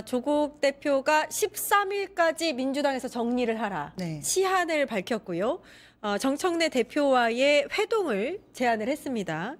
조국 대표가 13일까지 민주당에서 정리를 하라. 네. 시한을 밝혔고요. 정청래 대표와의 회동을 제안을 했습니다.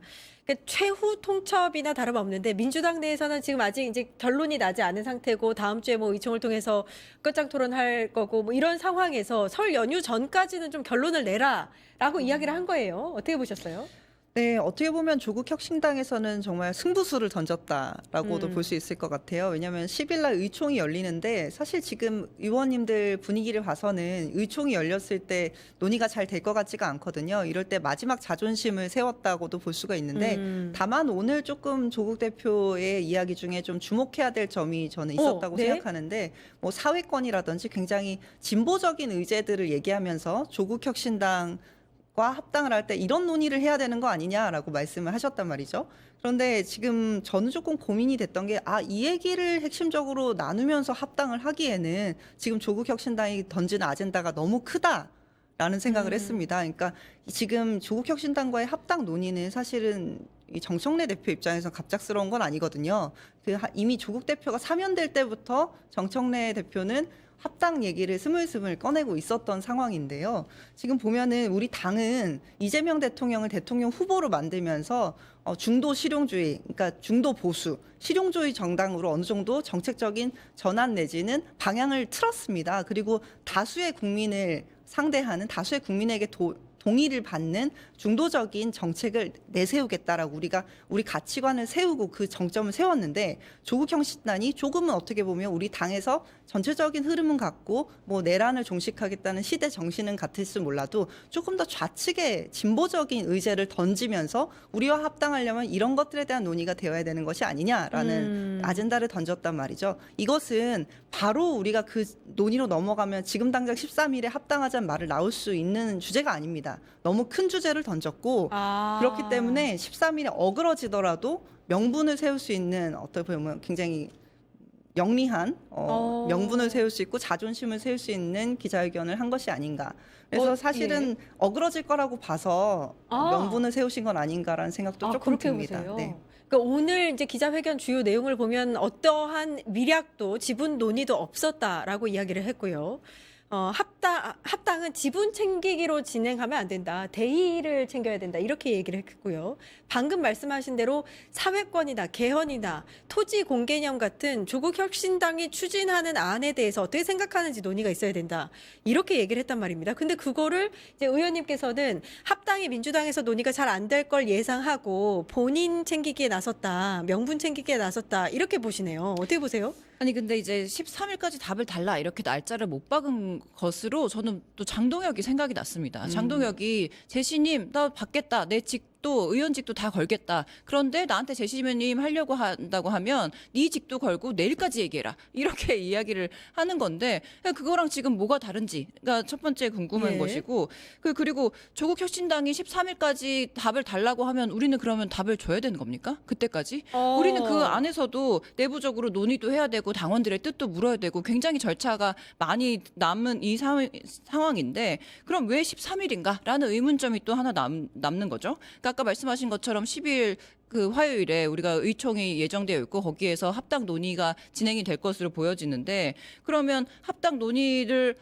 최후 통첩이나 다름없는데 민주당 내에서는 지금 아직 이제 결론이 나지 않은 상태고 다음 주에 뭐 의총을 통해서 끝장 토론할 거고 뭐 이런 상황에서 설 연휴 전까지는 좀 결론을 내라라고 이야기를 한 거예요. 어떻게 보셨어요? 네, 어떻게 보면 조국 혁신당에서는 정말 승부수를 던졌다라고도 볼 수 있을 것 같아요. 왜냐하면 10일 날 의총이 열리는데 사실 지금 의원님들 분위기를 봐서는 의총이 열렸을 때 논의가 잘 될 것 같지가 않거든요. 이럴 때 마지막 자존심을 세웠다고도 볼 수가 있는데 다만 오늘 조금 조국 대표의 이야기 중에 좀 주목해야 될 점이 저는 있었다고 네. 생각하는데 뭐 사회권이라든지 굉장히 진보적인 의제들을 얘기하면서 조국 혁신당 과 합당을 할 때 이런 논의를 해야 되는 거 아니냐라고 말씀을 하셨단 말이죠. 그런데 지금 저는 조금 고민이 됐던 게 이 얘기를 핵심적으로 나누면서 합당을 하기에는 지금 조국 혁신당이 던지는 아젠다가 너무 크다라는 생각을 했습니다. 그러니까 지금 조국 혁신당과의 합당 논의는 사실은 이 정청래 대표 입장에서 갑작스러운 건 아니거든요. 이미 조국 대표가 사면될 때부터 정청래 대표는 합당 얘기를 스물스물 꺼내고 있었던 상황인데요. 지금 보면은 우리 당은 이재명 대통령을 대통령 후보로 만들면서 중도 실용주의, 그러니까 중도 보수, 실용주의 정당으로 어느 정도 정책적인 전환 내지는 방향을 틀었습니다. 그리고 다수의 국민을 상대하는 다수의 국민에게 동의를 받는 중도적인 정책을 내세우겠다라고 우리 가치관을 세우고 그 정점을 세웠는데 조국 혁신당이 조금은 어떻게 보면 우리 당에서 전체적인 흐름은 같고 뭐 내란을 종식하겠다는 시대 정신은 같을지 몰라도 조금 더 좌측의 진보적인 의제를 던지면서 우리와 합당하려면 이런 것들에 대한 논의가 되어야 되는 것이 아니냐라는 아젠다를 던졌단 말이죠. 이것은 바로 우리가 그 논의로 넘어가면 지금 당장 13일에 합당하자는 말을 나올 수 있는 주제가 아닙니다. 너무 큰 주제를 던졌고 그렇기 때문에 13일에 어그러지더라도 명분을 세울 수 있는 어떻게 보면 굉장히 영리한 명분을 세울 수 있고 자존심을 세울 수 있는 기자회견을 한 것이 아닌가. 그래서 사실은 어그러질 거라고 봐서 명분을 세우신 건 아닌가라는 생각도 조금 그렇게 듭니다. 보세요. 네. 그러니까 오늘 이제 기자회견 주요 내용을 보면 어떠한 미략도 지분 논의도 없었다라고 이야기를 했고요. 합당은 지분 챙기기로 진행하면 안 된다. 대의를 챙겨야 된다. 이렇게 얘기를 했고요. 방금 말씀하신 대로 사회권이나 개헌이나 토지 공개념 같은 조국 혁신당이 추진하는 안에 대해서 어떻게 생각하는지 논의가 있어야 된다. 이렇게 얘기를 했단 말입니다. 근데 그거를 이제 의원님께서는 합당이 민주당에서 논의가 잘 안 될 걸 예상하고 본인 챙기기에 나섰다. 명분 챙기기에 나섰다. 이렇게 보시네요. 어떻게 보세요? 아니 근데 이제 13일까지 답을 달라 이렇게 날짜를 못 박은 것으로 저는 또 장동혁이 생각이 났습니다. 장동혁이 제시님 나 받겠다. 내 직도 의원직도 다 걸겠다. 그런데 나한테 제시님 하려고 한다고 하면 네 직도 걸고 내일까지 얘기해라. 이렇게 이야기를 하는 건데 그거랑 지금 뭐가 다른지가 첫 번째 궁금한 것이고 그리고 조국 혁신당이 13일까지 답을 달라고 하면 우리는 그러면 답을 줘야 되는 겁니까? 그때까지? 우리는 그 안에서도 내부적으로 논의도 해야 되고 당원들의 뜻도 물어야 되고 굉장히 절차가 많이 남은 이 상황인데 그럼 왜 13일인가라는 의문점이 또 하나 남는 거죠. 그러니까 아까 말씀하신 것처럼 10일 그 화요일에 우리가 의총이 예정되어 있고 거기에서 합당 논의가 진행이 될 것으로 보여지는데 그러면 합당 논의를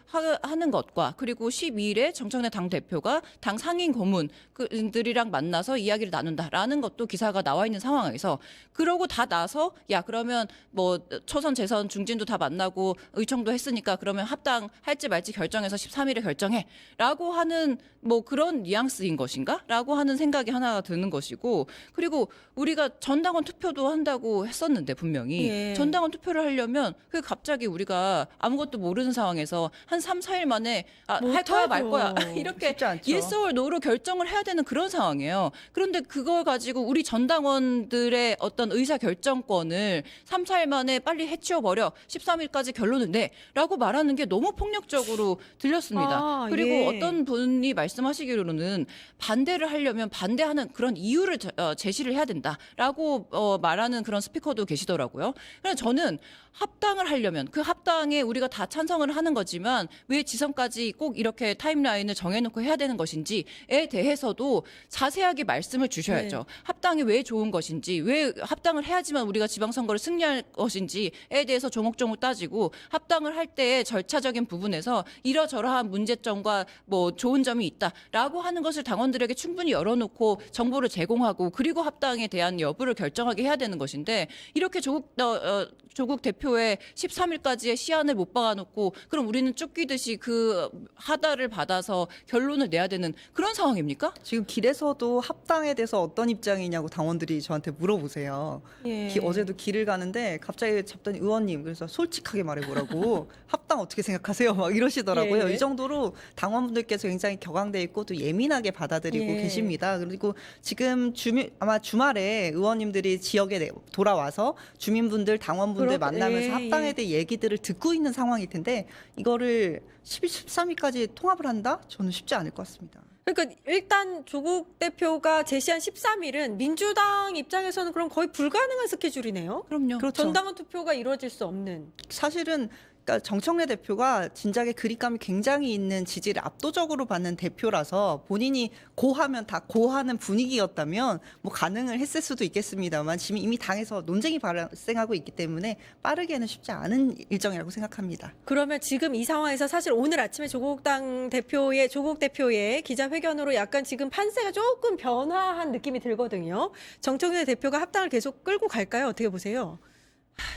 하는 것과 그리고 12일에 정청래 당대표가 당 상임 고문들이랑 만나서 이야기를 나눈다라는 것도 기사가 나와 있는 상황에서 그러고 다 나서 야 그러면 뭐 초선 재선 중진도 다 만나고 의총도 했으니까 그러면 합당할지 말지 결정해서 13일에 결정해라고 하는 뭐 그런 뉘앙스인 것인가? 라고 하는 생각이 하나 드는 것이고 그리고 우리가 전당원 투표도 한다고 했었는데 분명히 전당원 투표를 하려면 그 갑자기 우리가 아무것도 모르는 상황에서 한 3, 4일 만에 할 거야 말 거야 이렇게 yes or no로 결정을 해야 되는 그런 상황이에요. 그런데 그걸 가지고 우리 전당원들의 어떤 의사 결정권을 3, 4일 만에 빨리 해치워버려 13일까지 결론을 내라고 말하는 게 너무 폭력적으로 들렸습니다. 그리고 어떤 분이 말씀하시기로는 반대를 하려면 반대하는 그런 이유를 제시를 해야 해야 된다라고 말하는 그런 스피커도 계시더라고요. 그래서 저는 합당을 하려면 그 합당에 우리가 다 찬성을 하는 거지만 왜 지선까지 꼭 이렇게 타임라인을 정해놓고 해야 되는 것인지에 대해서도 자세하게 말씀을 주셔야죠. 네. 합당이 왜 좋은 것인지, 왜 합당을 해야지만 우리가 지방선거를 승리할 것인지에 대해서 조목조목 따지고 합당을 할 때의 절차적인 부분에서 이러저러한 문제점과 뭐 좋은 점이 있다라고 하는 것을 당원들에게 충분히 열어놓고 정보를 제공하고 그리고 합당에 대한 여부를 결정하게 해야 되는 것인데 이렇게 조국 대표의 13일까지의 시한을 못 박아놓고 그럼 우리는 쫓기듯이 그 하다를 받아서 결론을 내야 되는 그런 상황입니까? 지금 길에서도 합당에 대해서 어떤 입장이냐고 당원들이 저한테 물어보세요. 예. 어제도 길을 가는데 갑자기 잡더니 의원님 그래서 솔직하게 말해보라고 합당 어떻게 생각하세요? 막 이러시더라고요. 예. 이 정도로 당원분들께서 굉장히 격앙돼 있고 또 예민하게 받아들이고 예. 계십니다. 그리고 지금 아마 주말에 의원님들이 지역에 돌아와서 주민분들 당원분들 만나면서 예, 합당에 예. 대해 얘기들을 듣고 있는 상황일 텐데 이거를 10일, 13일까지 통합을 한다? 저는 쉽지 않을 것 같습니다. 그러니까 일단 조국 대표가 제시한 13일은 민주당 입장에서는 그럼 거의 불가능한 스케줄이네요. 그럼요. 그렇죠. 전당원 투표가 이루어질 수 없는. 사실은 그러니까 정청래 대표가 진작에 그립감이 굉장히 있는 지지를 압도적으로 받는 대표라서 본인이 고하면 다 고하는 분위기였다면 뭐 가능을 했을 수도 있겠습니다만 지금 이미 당에서 논쟁이 발생하고 있기 때문에 빠르게는 쉽지 않은 일정이라고 생각합니다. 그러면 지금 이 상황에서 사실 오늘 아침에 조국 대표의 기자회견으로 약간 지금 판세가 조금 변화한 느낌이 들거든요. 정청래 대표가 합당을 계속 끌고 갈까요? 어떻게 보세요?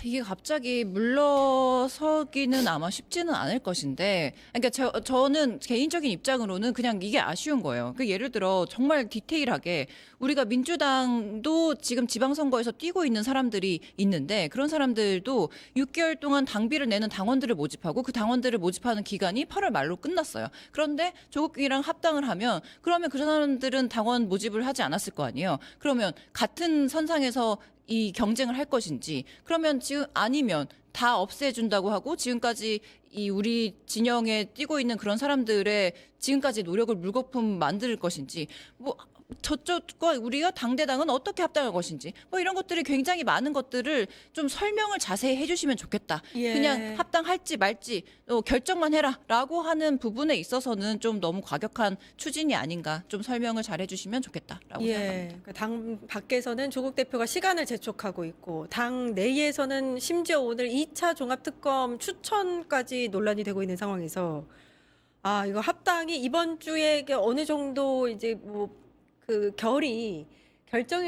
이게 갑자기 물러서기는 아마 쉽지는 않을 것인데, 그러니까 저는 개인적인 입장으로는 그냥 이게 아쉬운 거예요. 그 예를 들어 정말 디테일하게 우리가 민주당도 지금 지방선거에서 뛰고 있는 사람들이 있는데 그런 사람들도 6개월 동안 당비를 내는 당원들을 모집하고 그 당원들을 모집하는 기간이 8월 말로 끝났어요. 그런데 조국이랑 합당을 하면 그러면 그 사람들은 당원 모집을 하지 않았을 거 아니에요. 그러면 같은 선상에서 이 경쟁을 할 것인지 그러면 지금 아니면 다 없애준다고 하고 지금까지 이 우리 진영에 뛰고 있는 그런 사람들의 지금까지 노력을 물거품 만들 것인지 뭐 저쪽과 우리가 당대당은 어떻게 합당할 것인지 뭐 이런 것들이 굉장히 많은 것들을 좀 설명을 자세히 해주시면 좋겠다. 예. 그냥 합당할지 말지 결정만 해라라고 하는 부분에 있어서는 좀 너무 과격한 추진이 아닌가. 좀 설명을 잘 해주시면 좋겠다라고 생각합니다. 그러니까 당 밖에서는 조국 대표가 시간을 재촉하고 있고 당 내에서는 심지어 오늘 2차 종합특검 추천까지 논란이 되고 있는 상황에서 이거 합당이 이번 주에 어느 정도 이제 뭐 그 결정이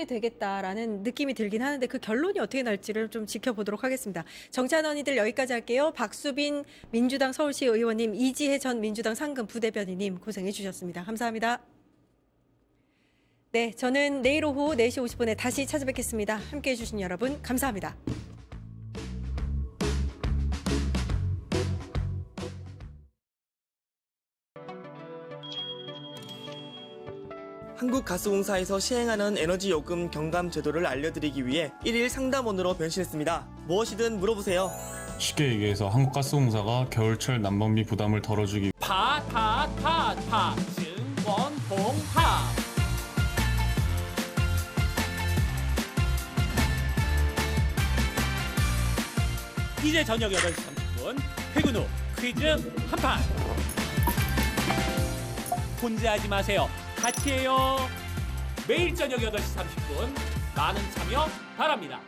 되겠다라는 느낌이 들긴 하는데 그 결론이 어떻게 날지를 좀 지켜보도록 하겠습니다. 정치한 언니들 여기까지 할게요. 박수빈 민주당 서울시 의원님, 이지혜 전 민주당 상근 부대변인님 고생해 주셨습니다. 감사합니다. 네, 저는 내일 오후 4시 50분에 다시 찾아뵙겠습니다. 함께해 주신 여러분 감사합니다. 한국가스공사에서 시행하는 에너지 요금 경감 제도를 알려드리기 위해 1일 상담원으로 변신했습니다. 무엇이든 물어보세요. 쉽게 얘기해서 한국가스공사가 겨울철 난방비 부담을 덜어주기 증권홍합 이제 저녁 8시 30분 퇴근 후 퀴즈 한판 혼자 하지 마세요. 같이 해요. 매일 저녁 8시 30분 많은 참여 바랍니다.